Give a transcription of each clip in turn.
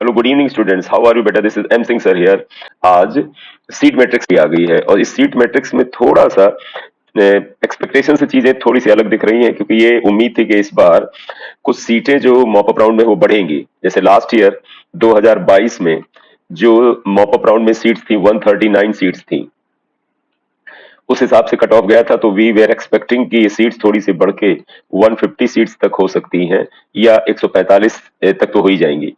Hello, good evening students, how are you बेटा? This is M Singh sir here. आज seat matrix की आ गई है और इस सीट मैट्रिक्स में थोड़ा सा एक्सपेक्टेशन से चीजें थोड़ी सी अलग दिख रही हैं, क्योंकि ये उम्मीद थी कि इस बार कुछ सीटें जो मॉपअप राउंड में वो बढ़ेंगी। जैसे लास्ट ईयर 2022 में जो मॉपअप राउंड में सीट्स थी 139 सीट्स थी, उस हिसाब से कट ऑफ गया था। तो वी वेर एक्सपेक्टिंग कि ये सीट्स थोड़ी सी बढ़ के 150 सीट्स तक हो सकती हैं या 145 तक तो हो ही जाएंगी।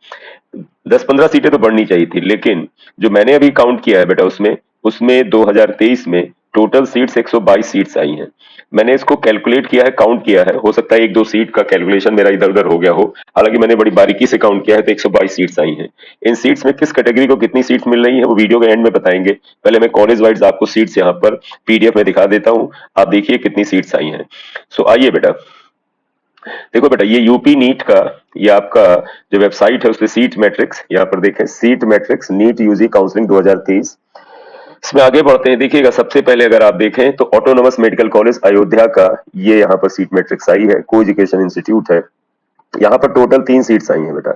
10-15 सीटें तो बढ़नी चाहिए थी, लेकिन जो मैंने अभी काउंट किया है बेटा, उसमें उसमें 2023 में टोटल सीट्स 122 सीट्स आई हैं। मैंने इसको कैलकुलेट किया है, काउंट किया है। हो सकता है एक दो सीट का कैलकुलेशन मेरा इधर उधर हो गया हो, हालांकि मैंने बड़ी बारीकी से काउंट किया है, तो 122 सीट्स आई हैं। इन सीट्स में किस कैटेगरी को कितनी सीट्स मिल रही है वो वीडियो के एंड में बताएंगे। पहले मैं कॉलेज वाइज आपको सीट्स यहाँ पर पीडीएफ में दिखा देता हूँ। आप देखिए कितनी सीट्स आई हैं। सो आइए बेटा, देखो बेटा, ये यूपी नीट का, ये आपका जो वेबसाइट है उसपे सीट मैट्रिक्स, यहाँ पर देखें seat matrix NEET UG counselling 2023। इसमें आगे बढ़ते हैं। देखिएगा, सबसे पहले अगर आप देखें तो ऑटोनोमस मेडिकल कॉलेज अयोध्या का ये यहाँ पर सीट मैट्रिक्स आई है, को एजुकेशन इंस्टीट्यूट है। यहाँ पर टोटल 3 सीट्स आई हैं बेटा।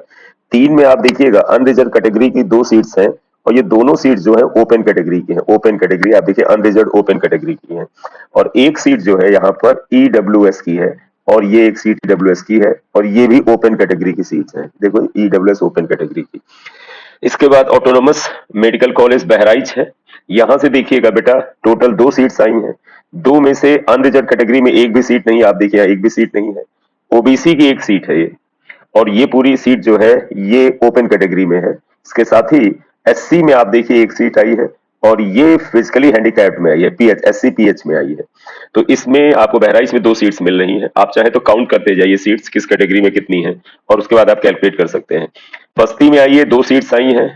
3 में आप देखिएगा अनरिजर्व कैटेगरी की 2 सीट्स हैं, और ये दोनों सीट जो है ओपन कैटेगरी की है। ओपन कैटेगरी आप देखिए, अनरिजर्व ओपन कैटेगरी की है। और एक सीट जो है यहाँ पर ईडब्ल्यूएस की है, और ये एक सीट ईडब्ल्यूएस की है, और ये भी ओपन कैटेगरी की सीट है। देखो, ईडब्ल्यूएस ओपन कैटेगरी की। इसके बाद ऑटोनोमस मेडिकल कॉलेज बहराइच है। यहां से देखिएगा बेटा, टोटल 2 सीट्स आई हैं। 2 में से अनरिजर्व कैटेगरी में एक भी सीट नहीं है। आप देखिए, एक भी सीट नहीं है। ओबीसी की एक सीट है ये, और ये पूरी सीट जो है ये ओपन कैटेगरी में है। इसके साथ ही एससी में आप देखिए एक सीट आई है, और ये फिजिकली हैंडीकैप्ड में आई है, पीएच एससी पीएच में आई है। तो इसमें आपको बहराइच में 2 सीट्स मिल रही हैं। आप चाहे तो काउंट करते जाइए सीट्स किस कैटेगरी में कितनी है, और उसके बाद आप कैलकुलेट कर सकते हैं। बस्ती में आइए, 2 सीट्स आई हैं।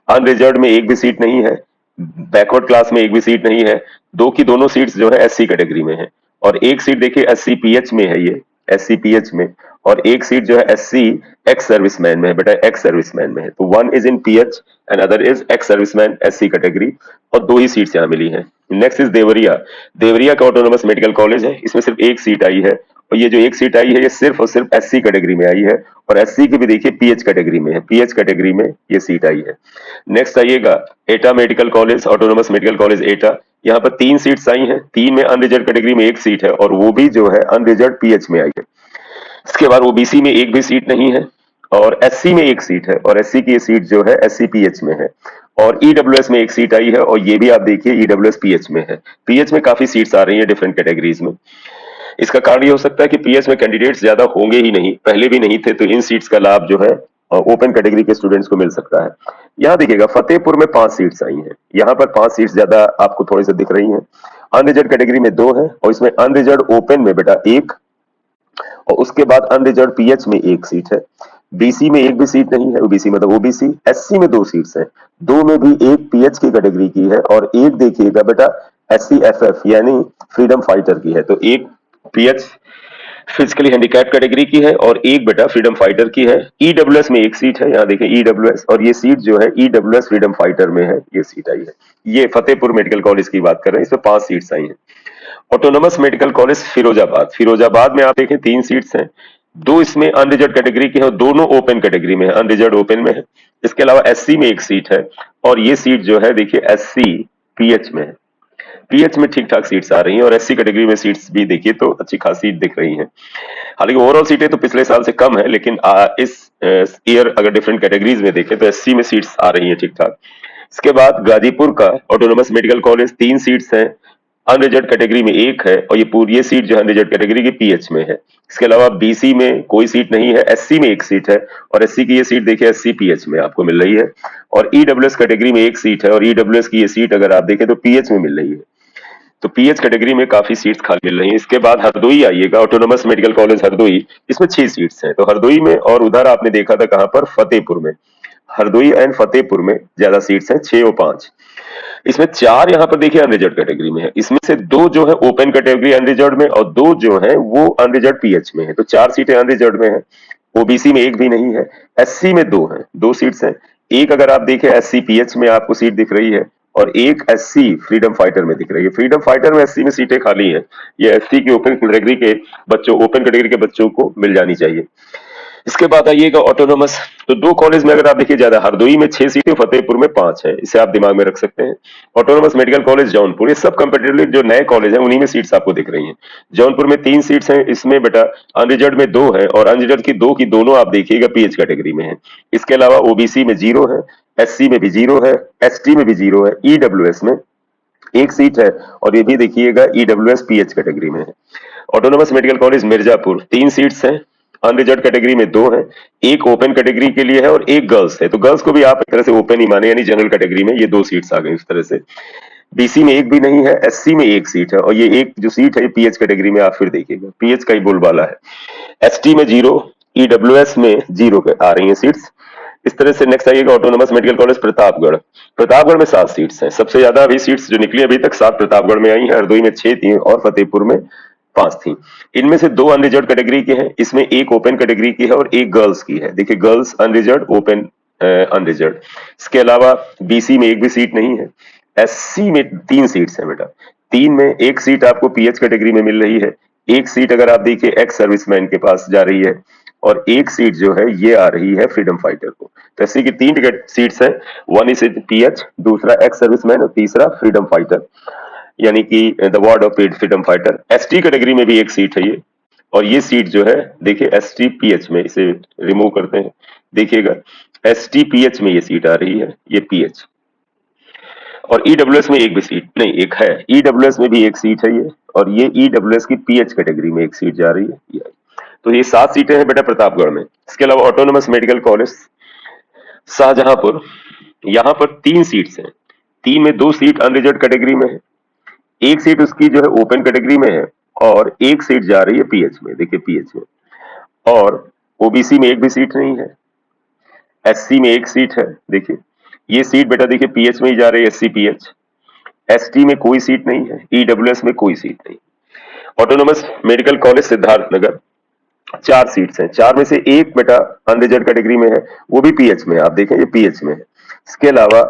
अनरिजर्व में एक भी सीट नहीं है। बैकवर्ड क्लास में एक भी सीट नहीं है। दो की दोनों सीट्स जो है एससी कैटेगरी में है, और एक सीट देखिए एससी पीएच में है, ये एससी पीएच में। और एक सीट जो है एससी एक्स सर्विसमैन में है बेटा, एक्स सर्विसमैन में है। तो one is in pH and other is ex serviceman, SC category. और 2 ही सीट्स यहाँ मिली हैं। Next is Deoria. देवरिया का ऑटोनोमस मेडिकल कॉलेज है, इसमें सिर्फ एक सीट आई है, और ये जो एक सीट आई है ये सिर्फ और सिर्फ एससी कैटेगरी में आई है। और एससी की भी देखिए पीएच कैटेगरी में है, पीएच कैटेगरी में ये सीट आई है। नेक्स्ट आइएगा, एटा medical college, autonomous medical college एटा। यहाँ पर 3 सीट्स आई हैं। 3 में अनरिजर्व कैटेगरी में एक सीट है, और वो भी जो है अनरिजर्व पीएच में आई है। इसके बाद ओबीसी में एक भी सीट नहीं है, और एससी में एक सीट है, और एससी की ये सीट जो है एससी पीएच में है। और ईडब्ल्यूएस में एक सीट आई है, और ये भी आप देखिए ईडब्ल्यूएस पीएच में है। पीएच में काफी सीट्स आ रही है डिफरेंट कैटेगरीज में। इसका कारण ये हो सकता है कि पीएच में कैंडिडेट्स ज्यादा होंगे ही नहीं, पहले भी नहीं थे, तो इन सीट्स का लाभ जो है ओपन कैटेगरी के स्टूडेंट्स को मिल सकता है। यहाँ देखिएगा, फतेहपुर में 5 सीट्स आई हैं। यहाँ पर 5 सीट्स ज्यादा आपको थोड़ी सी दिख रही हैं। अनरिजर्व कैटेगरी में 2 है, और इसमें अनरिजर्व ओपन में बेटा 1, और उसके बाद अनरिजर्व पीएच में 1 सीट है। बीसी में एक भी सीट नहीं है, ओबीसी मतलब ओबीसी। एससी में 2 सीट्स हैं, 2 में भी एक पीएच की कैटेगरी की है, और एक देखिएगा बेटा एससी एफएफ यानी फ्रीडम फाइटर की है। तो एक पीएच फिजिकली हैंडीकैप कैटेगरी की है, और एक बेटा फ्रीडम फाइटर की है। ईडब्ल्यूएस में एक सीट है, यहाँ देखिए ईडब्ल्यूएस, और ये सीट जो है ईडब्ल्यूएस फ्रीडम फाइटर में है, ये सीट आई है। ये फतेहपुर मेडिकल कॉलेज की बात कर रहे हैं, इसमें 5 सीट्स आई हैं। Autonomous medical college Firozabad, Firozabad में आप देखें 3 सीट्स हैं। 2 इसमें अनरिजर्व कैटेगरी की है, और दोनों ओपन कैटेगरी में है, अनरिजर्व ओपन में है। इसके अलावा एससी में एक सीट है, और ये सीट जो है देखिए एससी पीएच में है। पीएच में ठीक ठाक सीट्स आ रही हैं, और एससी कैटेगरी में सीट्स भी देखिए तो अच्छी खासी दिख रही हैं। हालांकि ओवरऑल सीटें तो पिछले साल से कम है, लेकिन इस ईयर अगर डिफरेंट कैटेगरीज में देखें तो एससी में सीट्स आ रही हैं ठीक ठाक। इसके बाद गाजीपुर का ऑटोनोमस मेडिकल कॉलेज, 3 सीट्स हैं। अनरिजर्व कैटेगरी में 1 है, और ये पूरी ये सीट जो है अनरिजर्व कैटेगरी की पीएच में है। इसके अलावा बीसी में कोई सीट नहीं है, एससी में 1 सीट है, और एससी की ये सीट देखिए एससी पीएच में आपको मिल रही है। और ईडब्ल्यूएस कैटेगरी में 1 सीट है, और ईडब्ल्यूएस की ये सीट अगर आप देखें तो पीएच में मिल रही है। तो पीएच कैटेगरी में काफी सीट्स खाली मिल रही हैं। इसके बाद हरदोई आइएगा, ऑटोनोमस मेडिकल कॉलेज हरदोई, इसमें 6 सीट्स हैं। तो हरदोई में, और उधर आपने देखा था कहां पर, फतेहपुर में। हरदोई एंड फतेहपुर में ज्यादा सीट्स हैं, 6 और 5। इसमें 4 यहाँ पर देखिए अनरिजर्व कैटेगरी में है। इसमें से 2 जो है ओपन कैटेगरी अनरिजर्व में, और 2 जो है वो अनरिजर्व पीएच में है। तो 4 सीटें अनरिजर्व में है। ओबीसी में 1 भी नहीं है। एससी में 2 है, 2 सीट्स हैं। एक अगर आप देखें एससी पीएच में आपको सीट दिख रही है, और एक एससी फ्रीडम फाइटर में दिख रही है। फ्रीडम फाइटर में एससी में सीटें खाली हैं। ये एससी के ओपन कैटेगरी के बच्चों को मिल जानी चाहिए। इसके बाद आइएगा ऑटोनोमस। तो दो कॉलेज में अगर आप देखिए ज्यादा, हरदोई में 6 सीटें, फतेहपुर में 5 है, इसे आप दिमाग में रख सकते हैं। ऑटोनोमस मेडिकल कॉलेज जौनपुर, ये सब कंपेटिवली जो नए कॉलेज हैं उन्हीं में सीट्स आपको दिख रही हैं। जौनपुर में 3 सीट्स हैं, इसमें बेटा अनरिजर्व में 2 है, और अनरिजर्व की दोनों आप देखिएगा पीएच कैटेगरी में है। इसके अलावा ओबीसी में 0 है, एससी में भी 0 है, एसटी में भी 0 है, ईडब्ल्यूएस में 1 सीट है, और ये भी देखिएगा ईडब्ल्यूएस पीएच कैटेगरी में है। Autonomous medical college Mirzapur 3 seats हैं, अनरिजर्व कैटेगरी में 2 हैं, एक ओपन कैटेगरी के लिए है और एक गर्ल्स है। तो गर्ल्स को भी आप एक तरह से ओपन ही माने, यानी जनरल कैटेगरी में ये 2 सीट्स आ गई इस तरह से। बीसी में एक भी नहीं है, एससी में 1 सीट है, और ये एक जो सीट है ये पीएच कैटेगरी में, आप फिर देखिएगा पीएच का ही बोलबाला है। एसटी में 0, ईडब्ल्यूएस में 0 आ रही है सीट्स। इस तरह से नेक्स्ट आइएगा autonomous medical college Pratapgarh. Pratapgarh में 7 सीट्स हैं, सबसे ज्यादा अभी सीट्स जो निकली अभी तक 7 प्रतापगढ़ में आई हैं, हरदोई में 6 थी और फतेहपुर में 5 थी। इनमें से 2 अनरिजर्व कैटेगरी के हैं, इसमें एक ओपन कैटेगरी की है और एक गर्ल्स की है। देखिए गर्ल्स अनरिजर्व, ओपन अनरिजर्व। इसके अलावा बीसी में एक भी सीट नहीं है। एससी में 3 सीट्स हैं बेटा, 3 में एक सीट आपको पीएच कैटेगरी में मिल रही है, एक सीट अगर आप देखिए एक्स सर्विसमैन के पास जा रही है, और एक सीट जो है ये आ रही है फ्रीडम फाइटर को। तो एससी की 3 सीट्स हैं, वन इज पीएच, दूसरा एक्स सर्विसमैन और तीसरा फ्रीडम फाइटर, यानी कि the ward of freedom fighter. ST category में भी एक सीट है ये, और ये सीट जो है देखिए एसटी पीएच में, इसे रिमूव करते हैं, देखिएगा एसटी पीएच में ये सीट आ रही है, ये पीएच। और ईडब्ल्यूएस में एक भी सीट नहीं, एक है, ईडब्ल्यूएस में भी एक सीट है ये, और ये ईडब्ल्यूएस की पीएच कैटेगरी में एक सीट जा रही है ये। तो ये 7 सीटें हैं बेटा प्रतापगढ़ में। इसके अलावा ऑटोनोमस मेडिकल कॉलेज शाहजहांपुर, यहाँ पर 3 सीट्स हैं, 3 में 2 सीट अनरिजर्व कैटेगरी में है, एक सीट उसकी जो है ओपन कैटेगरी में है, और एक सीट जा रही है पीएच में, देखिए पीएच में। और ओबीसी में एक भी सीट नहीं है, एससी में एक सीट है, देखिए ये सीट बेटा देखिए पीएच में ही जा रही है, एससी पीएच। एसटी में कोई सीट नहीं है, ईडब्ल्यूएस में कोई सीट नहीं। Autonomous medical college Siddharthnagar 4 seats हैं, 4 में से एक बेटा अनरिजर्व कैटेगरी में है, वो भी पीएच में है, आप देखें ये पीएच में है। इसके अलावा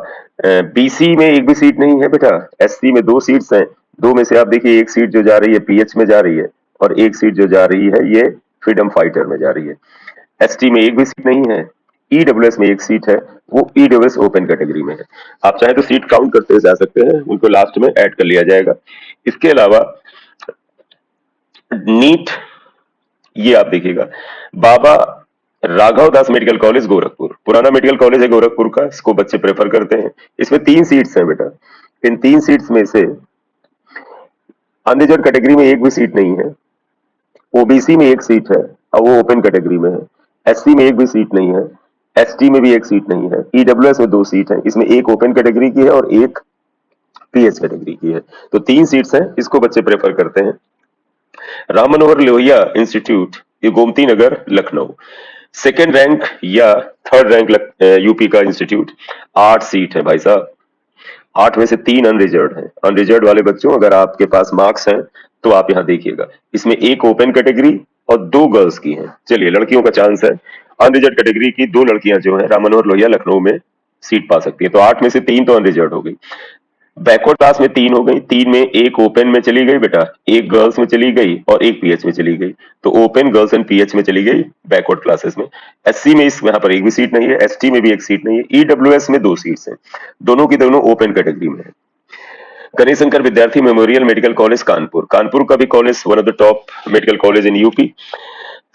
बीसी में एक भी सीट नहीं है बेटा, एससी में 2 सीट्स हैं, 2 में से आप देखिए एक सीट जो जा रही है पीएच में जा रही है, और एक सीट जो जा रही है ये फ्रीडम फाइटर में जा रही है। एसटी में एक भी सीट नहीं है, ईडब्ल्यूएस में एक सीट है, वो ईडब्ल्यूएस ओपन कैटेगरी में है। आप चाहे तो सीट काउंट करते जा सकते हैं, उनको लास्ट में ऐड कर लिया जाएगा। इसके अलावा नीट, ये आप देखिएगा बाबा राघव दास मेडिकल कॉलेज गोरखपुर, पुराना मेडिकल कॉलेज है गोरखपुर का, इसको बच्चे प्रेफर करते हैं। इसमें 3 सीट्स हैं बेटा, इन 3 सीट्स में से अनरिजर्व कैटेगरी में एक भी सीट नहीं है, ओबीसी में एक सीट है और वो ओपन कैटेगरी में है, एससी में एक भी सीट नहीं है, एसटी में भी एक सीट नहीं है, ईडब्ल्यूएस में 2 सीट है, इसमें एक ओपन कैटेगरी की है और एक पीएच कैटेगरी की है। तो 3 सीट्स हैं, इसको बच्चे प्रेफर करते हैं। राम मनोहर लोहिया इंस्टीट्यूट, ये गोमती नगर लखनऊ, सेकेंड रैंक या थर्ड रैंक यूपी का इंस्टीट्यूट, 8 सीट है भाई साहब, 8 में से 3 अनरिजर्व हैं। अनरिजर्व वाले बच्चों अगर आपके पास मार्क्स हैं तो आप यहाँ देखिएगा, इसमें एक ओपन कैटेगरी और 2 गर्ल्स की हैं। चलिए लड़कियों का चांस है, अनरिजर्व कैटेगरी की 2 लड़कियां जो है राम मनोहर लोहिया लखनऊ में सीट पा सकती है। तो 8 में से 3 तो अनरिजर्व हो गई। बैकवर्ड क्लास में 3 हो गई, 3 में एक ओपन में चली गई बेटा, एक गर्ल्स में चली गई और एक पीएच में चली गई। तो ओपन गर्ल्स एंड पीएच में चली गई बैकवर्ड क्लासेस में। एससी में इस यहाँ पर एक भी सीट नहीं है, एसटी में भी एक सीट नहीं है, ईडब्ल्यूएस में 2 सीट्स हैं, दोनों की दोनों ओपन कैटेगरी में है। गणेश शंकर विद्यार्थी memorial medical college Kanpur, Kanpur का भी college one of the top medical college in UP,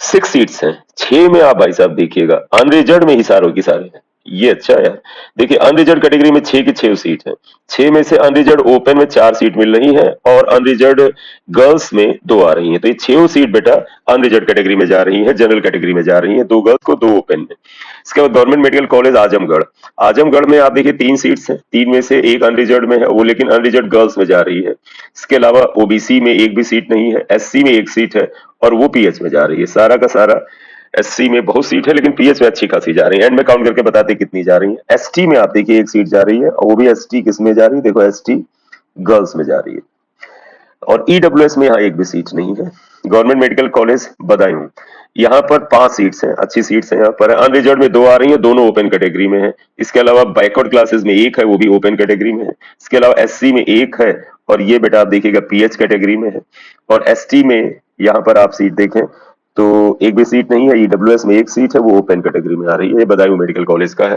6 seats हैं, 6 में आप भाई साहब देखिएगा अनरिजर्व में ही सारों की सारे हैं। ये अच्छा है, देखिए अनरिजर्व कैटेगरी में 6 की 6 सीट है, 6 में से अनरिजर्व ओपन में 4 सीट मिल रही है और अनरिजर्व गर्ल्स में 2 आ रही है। तो ये 6 सीट बेटा अनरिजर्व कैटेगरी में जा रही है, जनरल कैटेगरी में जा रही है, 2 गर्ल्स को 2 ओपन में। इसके बाद government medical college Azamgarh, Azamgarh में आप देखिए 3 सीट्स हैं, 3 में से एक अनरिजर्व में है, वो लेकिन अनरिजर्व गर्ल्स में जा रही है। इसके अलावा ओबीसी में एक भी सीट नहीं है, एससी में एक सीट है और वो पीएच में जा रही है। सारा का सारा एससी में बहुत सीट है लेकिन पीएच में अच्छी खासी जा रही है। एंड में काउंट करके बताते कितनी जा रही है। एसटी में आप देखिए एक सीट जा रही है और वो भी एसटी किस में जा रही है, देखो एसटी गर्ल्स में जा रही है। और ईडब्ल्यूएस में यहाँ एक भी सीट नहीं है। गवर्नमेंट मेडिकल कॉलेज बदायूं, यहाँ पर 5 सीट्स हैं, अच्छी सीट्स हैं यहाँ पर। अनरिजर्व में 2 आ रही हैं, दोनों ओपन कैटेगरी में है। इसके अलावा बैकवर्ड क्लासेस में एक है, वो भी ओपन कैटेगरी में है। इसके अलावा एससी में एक है और ये बेटा आप देखिएगा पीएच कैटेगरी में है। और एसटी में यहाँ पर आप सीट देखें तो एक भी सीट नहीं है। ईडब्ल्यूएस में एक सीट है, वो ओपन कैटेगरी में आ रही है। बदायूं मेडिकल कॉलेज का है।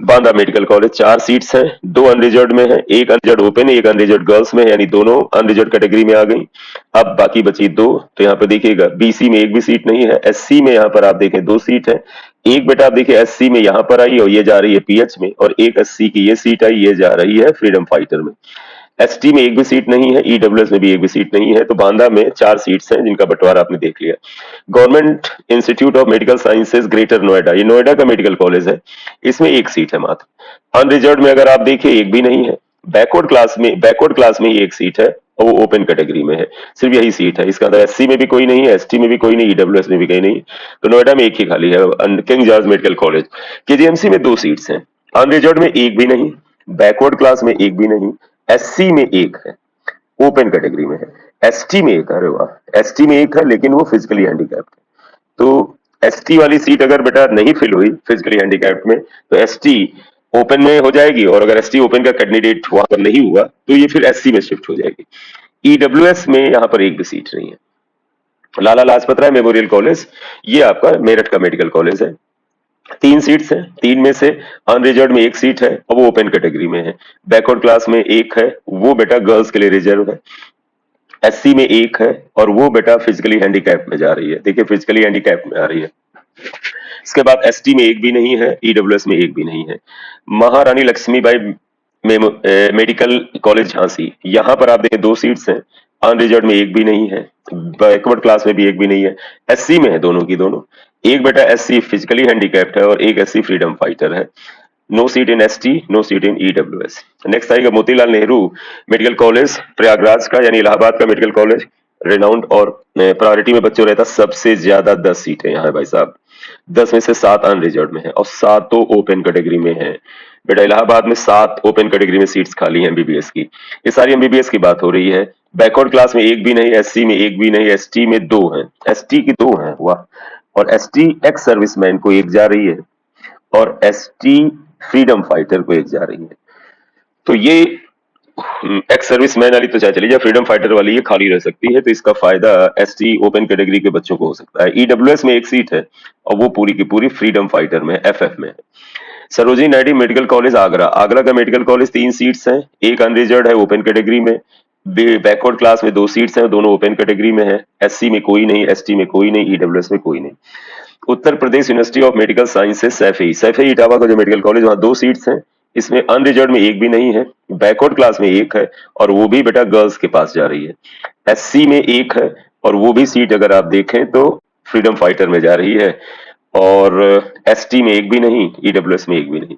बांदा मेडिकल कॉलेज 4 सीट्स हैं, 2 अनरिजर्व्ड में है, एक अनरिजर्व्ड ओपन है, एक अनरिजर्व्ड गर्ल्स में है, यानी दोनों अनरिजर्व्ड कैटेगरी में आ गई। अब बाकी बची 2। तो यहाँ पे देखिएगा बीसी में एक भी सीट नहीं है, एससी में यहाँ पर आप देखें 2 सीट है। एक बेटा आप देखिए एससी में यहाँ पर आई और ये जा रही है पीएच में, और एक एससी की ये सीट आई, ये जा रही है फ्रीडम फाइटर में। एसटी में एक भी सीट नहीं है, ईडब्ल्यूएस में भी एक भी सीट नहीं है। तो बांदा में 4 सीट्स हैं जिनका बंटवारा आपने देख लिया। Government institute of medical sciences greater Noida, ये नोएडा का मेडिकल कॉलेज है, इसमें एक सीट है मात्र। अनरिजर्व्ड में अगर आप देखिए एक भी नहीं है। बैकवर्ड क्लास में ही एक सीट है और वो ओपन कैटेगरी में है, सिर्फ यही सीट है। इसका अंदर एससी में भी कोई नहीं है, एसटी में भी कोई नहीं, ईडब्ल्यूएस में भी कोई नहीं। तो नोएडा में एक ही खाली है, king George medical college. KGMC में 2 सीट्स हैं, अनरिजर्व्ड में एक भी नहीं, बैकवर्ड क्लास में एक भी नहीं, एससी में एक है, ओपन कैटेगरी में है। एसटी में एक है, अरे वाह, एसटी में एक है लेकिन वो फिजिकली हैंडीकैप्ड है। तो एसटी वाली सीट अगर बेटा नहीं फिल हुई फिजिकली हैंडीकैप्ड में, तो एसटी ओपन में हो जाएगी, और अगर एसटी ओपन का कैंडिडेट वहां पर नहीं हुआ तो ये फिर एससी में शिफ्ट हो जाएगी। ईडब्ल्यूएस में यहाँ पर एक भी सीट नहीं है। लाला लाजपत राय मेमोरियल कॉलेज, ये आपका मेरठ का मेडिकल कॉलेज है। 3 सीट्स हैं, 3 में से अनरिजर्व्ड में एक सीट है और वो ओपन कैटेगरी में है। बैकवर्ड क्लास में एक है, वो बेटा गर्ल्स के लिए रिजर्व है। एससी में एक है और वो बेटा फिजिकली हैंडीकैप में जा रही है, देखिए फिजिकली हैंडीकैप में आ रही है। इसके बाद एसटी में एक भी नहीं है, ईडब्ल्यूएस में एक भी नहीं है। महारानी लक्ष्मीबाई मेडिकल कॉलेज झांसी, यहाँ पर आप देखें 2 सीट्स हैं, अनरिजर्व्ड में एक भी नहीं है, बैकवर्ड क्लास में भी एक भी नहीं है, एससी में है दोनों की दोनों। एक बेटा एससी फिजिकली हैंडीकैप्ड है और एक एससी फ्रीडम फाइटर है। नो सीट इन एसटी, नो सीट इन ईडब्ल्यूएस। नेक्स्ट आएगा मोतीलाल नेहरू मेडिकल कॉलेज प्रयागराज का, यानी इलाहाबाद का मेडिकल कॉलेज, रेनाउंड और प्रायोरिटी में बच्चों रहता सबसे ज्यादा 10 सीटें यहाँ है भाई साहब। 10 में से 7 अनरिजर्व्ड में है और 7 तो ओपन कैटेगरी में है। बेटा इलाहाबाद में 7 ओपन कैटेगरी में सीट्स खाली हैं एमबीबीएस की। ये सारी एमबीबीएस की बात हो रही है। बैकवर्ड क्लास में एक भी नहीं, एससी में एक भी नहीं, एसटी में 2 हैं, एसटी की 2 हैं, वाह। और एसटी एक्स सर्विसमैन को एक जा रही है और एसटी फ्रीडम फाइटर को एक जा रही है। तो ये एक्स सर्विसमैन वाली तो चाहे चली जाए, फ्रीडम फाइटर वाली ये खाली रह सकती है, तो इसका फायदा एसटी ओपन कैटेगरी के बच्चों को हो सकता है। ईडब्ल्यूएस में एक सीट है और वो पूरी की पूरी फ्रीडम फाइटर में, एफएफ में है। सरोजिनी नायडू मेडिकल कॉलेज आगरा, आगरा का मेडिकल कॉलेज 3 सीट्स हैं, एक अनरिजर्व्ड है ओपन कैटेगरी में। बैकवर्ड क्लास में 2 सीट्स हैं, दोनों ओपन कैटेगरी में है। एससी में कोई नहीं, एसटी में कोई नहीं, ईडब्ल्यूएस में कोई नहीं। Uttar Pradesh university of medical sciences Saifai, Saifai Etawah का जो मेडिकल कॉलेज, वहां 2 सीट्स हैं, इसमें अनरिजर्व्ड में एक भी नहीं है, बैकवर्ड क्लास में एक है और वो भी बेटा गर्ल्स के पास जा रही है। एससी में एक है और वो भी सीट अगर आप देखें तो फ्रीडम फाइटर में जा रही है। और एसटी में एक भी नहीं, ईडब्ल्यूएस में एक भी नहीं।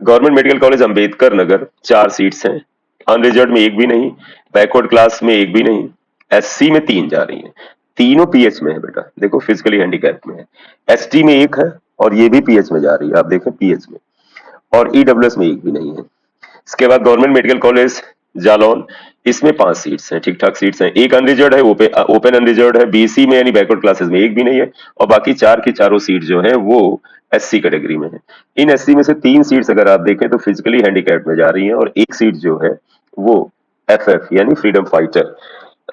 Government medical college Ambedkar Nagar 4 seats हैं, अनरिजर्व्ड में एक भी नहीं, बैकवर्ड क्लास में एक भी नहीं, एससी में 3 जा रही है। तीनों पीएच में है बेटा, देखो फिजिकली हैंडीकैप में है। एसटी में एक है और ये भी पीएच में जा रही है, आप देखें पीएच में। और ईडब्ल्यूएस में एक भी नहीं है। इसके बाद गवर्नमेंट मेडिकल कॉलेज जालौन, इसमें 5 सीट्स हैं, ठीक ठाक सीट्स हैं। एक अनरिजर्व्ड है, ओपन अनरिजर्व्ड है, बीसी में यानी बैकवर्ड क्लासेस में एक भी नहीं है, और बाकी 4 की चारों सीट जो है वो एससी कैटेगरी में है। इन एससी में से 3 सीट्स अगर आप देखें तो फिजिकली हैंडीकैप्ड में जा रही है और एक सीट जो है वो एफएफ यानी freedom fighter,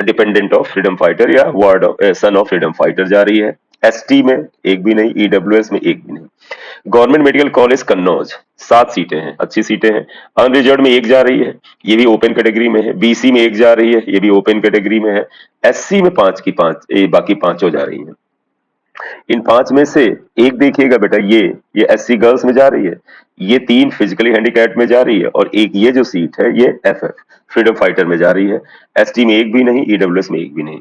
dependent of freedom fighter या ward of son of freedom fighter जा रही है। एसटी में एक भी नहीं, ईडब्ल्यूएस में एक भी नहीं। गवर्नमेंट मेडिकल कॉलेज कन्नौज 7 सीटें हैं, अच्छी सीटें हैं। अनरिजर्व्ड में एक जा रही है, ये भी ओपन कैटेगरी में है। बीसी में एक जा रही है, ये भी ओपन कैटेगरी में है। एससी में 5 की 5, बाकी पांचों जा रही हैं। इन 5 में से एक देखिएगा बेटा, ये एससी गर्ल्स में जा रही है, ये 3 फिजिकली हैंडीकैप्ड में जा रही है और एक ये जो सीट है ये एफएफ फ्रीडम फाइटर में जा रही है। एसटी में एक भी नहीं, ईडब्ल्यूएस में एक भी नहीं।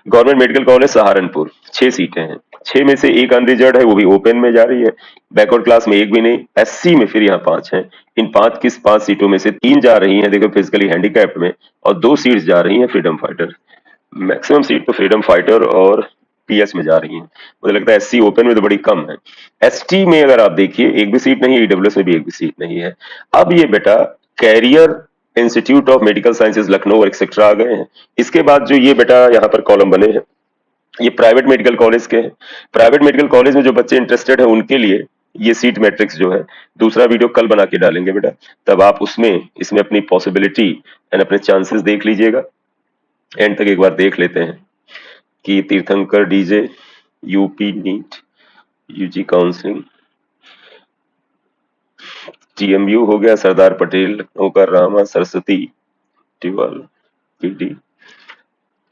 गवर्नमेंट मेडिकल कॉलेज सहारनपुर 6 सीटें हैं, 6 में से एक अनरिजर्व्ड है, वो भी ओपन में जा रही है। बैकवर्ड क्लास में एक भी नहीं, एससी में फिर यहाँ 5 हैं। इन 5 सीटों में से 3 जा रही हैं देखो फिजिकली हैंडीकैप्ड में और 2 सीट्स जा रही हैं फ्रीडम फाइटर। मैक्सिमम सीट तो फ्रीडम फाइटर और पीएस में जा रही हैं। मुझे लगता है एससी ओपन में तो बड़ी कम है। एसटी में अगर आप देखिए एक भी सीट नहीं है, ईडब्ल्यूएस में भी एक भी सीट नहीं है। अब ये बेटा career institute of medical sciences Lucknow और एक्सेट्रा आ गए हैं। इसके बाद जो ये बेटा यहाँ पर कॉलम बने हैं ये प्राइवेट मेडिकल कॉलेज के हैं। प्राइवेट मेडिकल कॉलेज में जो बच्चे इंटरेस्टेड है उनके लिए ये सीट मैट्रिक्स जो है, दूसरा वीडियो कल बना के डालेंगे बेटा, तब आप उसमें इसमें अपनी पॉसिबिलिटी एंड अपने चांसेस देख लीजिएगा। एंड तक एक बार देख लेते हैं कि Teerthanker DJ UP NEET, UG counselling, TMU हो गया, सरदार पटेल, लखनऊ का रामा, सरस्वती, टिवाल, पीडी।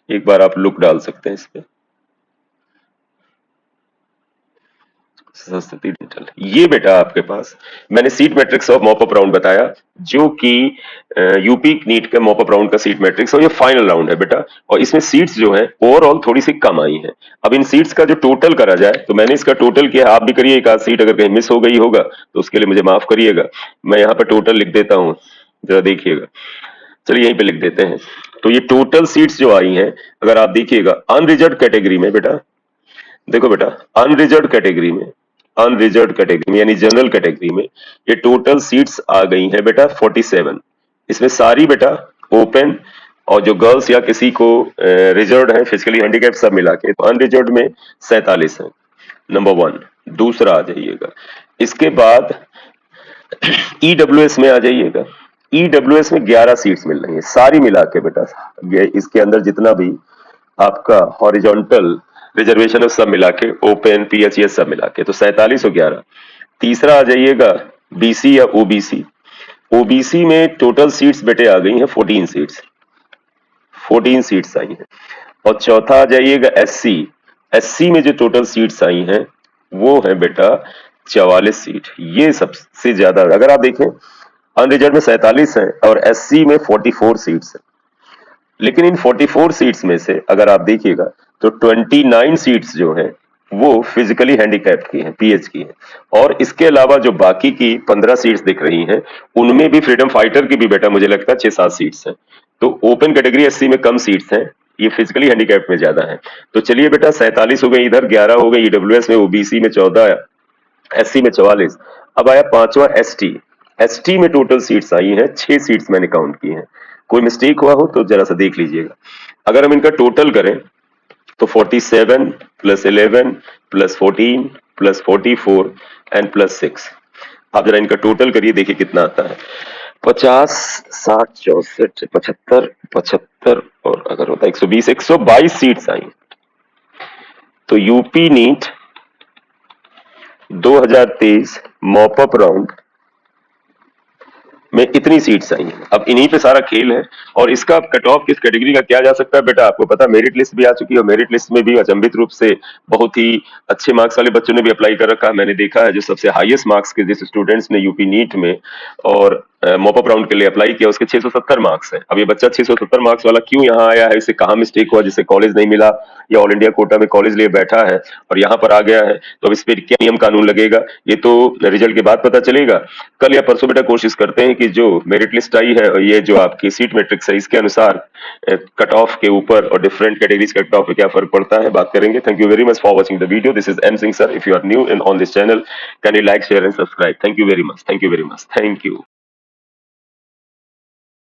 एक बार आप लुक डाल सकते हैं इस पे, सरस्वती डेंटल। ये बेटा आपके पास मैंने seat matrix of mop up round बताया, जो कि यूपी नीट का मॉप अप राउंड का सीट मैट्रिक्स, और ये फाइनल राउंड है बेटा। और इसमें सीट्स जो है ओवरऑल थोड़ी सी कम आई हैं। अब इन सीट्स का जो टोटल करा जाए, तो मैंने इसका टोटल किया, आप भी करिए, एक आध सीट अगर कहीं मिस हो गई होगा तो उसके लिए मुझे माफ करिएगा। मैं यहाँ पे टोटल लिख देता हूँ, जरा देखिएगा। चलिए यहीं पे लिख देते हैं। तो ये टोटल सीट्स जो आई हैं, अगर आप देखिएगा अनरिजर्व कैटेगरी में बेटा, देखो बेटा, अनरिजर्व कैटेगरी में, अनरिजर्व कैटेगरी में यानी जनरल कैटेगरी में ये टोटल सीट्स आ गई हैं बेटा 47। इसमें सारी बेटा ओपन, और जो गर्ल्स या किसी को रिजर्व है, फिजिकली हैंडीकैप, सब मिला के, तो अनरिजर्व में 47 है, नंबर वन। दूसरा आ जाइएगा, इसके बाद ईडब्ल्यूएस में आ जाइएगा। ईडब्ल्यूएस में 11 सीट्स मिल रही है सारी मिला के बेटा। ये इसके अंदर जितना भी आपका हॉरिजॉन्टल रिजर्वेशन है सब मिला के, ओपन, पीएचईएस सब मिला के, तो 47 और 11। तीसरा आ जाइएगा बीसी या ओबीसी। ओबीसी में टोटल सीट्स बेटे आ गई हैं 14 सीट्स, 14 सीट्स आई हैं। और चौथा आ जाइएगा एससी। एससी में जो टोटल सीट्स आई हैं वो है बेटा 44 सीट। ये सबसे ज्यादा, अगर आप देखें अनरिजर्व में 47 है और एससी में 44 सीट्स है। लेकिन इन 44 सीट्स में से अगर आप देखिएगा तो 29 सीट्स जो हैं वो फिजिकली हैंडीकैप्ड की हैं, पीएच की हैं। और इसके अलावा जो बाकी की 15 सीट्स दिख रही हैं उनमें भी फ्रीडम फाइटर की भी बेटा मुझे लगता है 6-7 सीट्स हैं। तो ओपन कैटेगरी एससी में कम सीट्स हैं, ये फिजिकली हैंडीकैप्ड में ज्यादा है। तो चलिए बेटा 47 हो गई, इधर 11 हो गई ईडब्ल्यूएस में, ओबीसी में 14, एससी में 44। अब आया पांचवा एसटी। एसटी में टोटल सीट्स आई हैं 6 सीट्स मैंने काउंट की हैं। कोई मिस्टेक हुआ हो तो जरा सा देख लीजिएगा। अगर हम इनका टोटल करें तो 47 plus 11 plus 14 plus 44 and plus 6, आप जरा इनका टोटल करिए, देखिए कितना आता है। 50, 60, 64, 75, 75 और अगर होता है 120, 122 सीट्स आई। तो यूपी नीट 2023 मॉपअप राउंड में इतनी सीट्स आई हैं। अब इन्हीं पे सारा खेल है। और इसका कट ऑफ किस कैटेगरी का किया जा सकता है बेटा, आपको पता, मेरिट लिस्ट भी आ चुकी है, और मेरिट लिस्ट में भी अचंभित रूप से बहुत ही अच्छे मार्क्स वाले बच्चों ने भी अप्लाई कर रखा है। मैंने देखा है जो सबसे हाईएस्ट मार्क्स के जिस स्टूडेंट्स ने यूपी नीट में और मॉपअप राउंड के लिए अप्लाई किया, उसके 670 मार्क्स है। अब ये बच्चा 670 मार्क्स वाला क्यों यहाँ आया है, इसे कहाँ मिस्टेक हुआ, जिसे कॉलेज नहीं मिला या ऑल इंडिया कोटा में कॉलेज लिए बैठा है और यहाँ पर आ गया है, तो अब इस पर क्या नियम कानून लगेगा ये तो रिजल्ट के बाद पता चलेगा। कल या परसों बेटा कोशिश करते हैं कि जो मेरिट लिस्ट आई है और ये जो आपकी सीट मैट्रिक्स है इसके अनुसार कट ऑफ के ऊपर और डिफरेंट कैटेगरीज कट ऑफ पे क्या फर्क पड़ता है बात करेंगे। Thank you very much for watching the video. This is M Singh sir. If you are new in on this channel, can you like, share and subscribe. Thank you very much, thank you very much, thank you.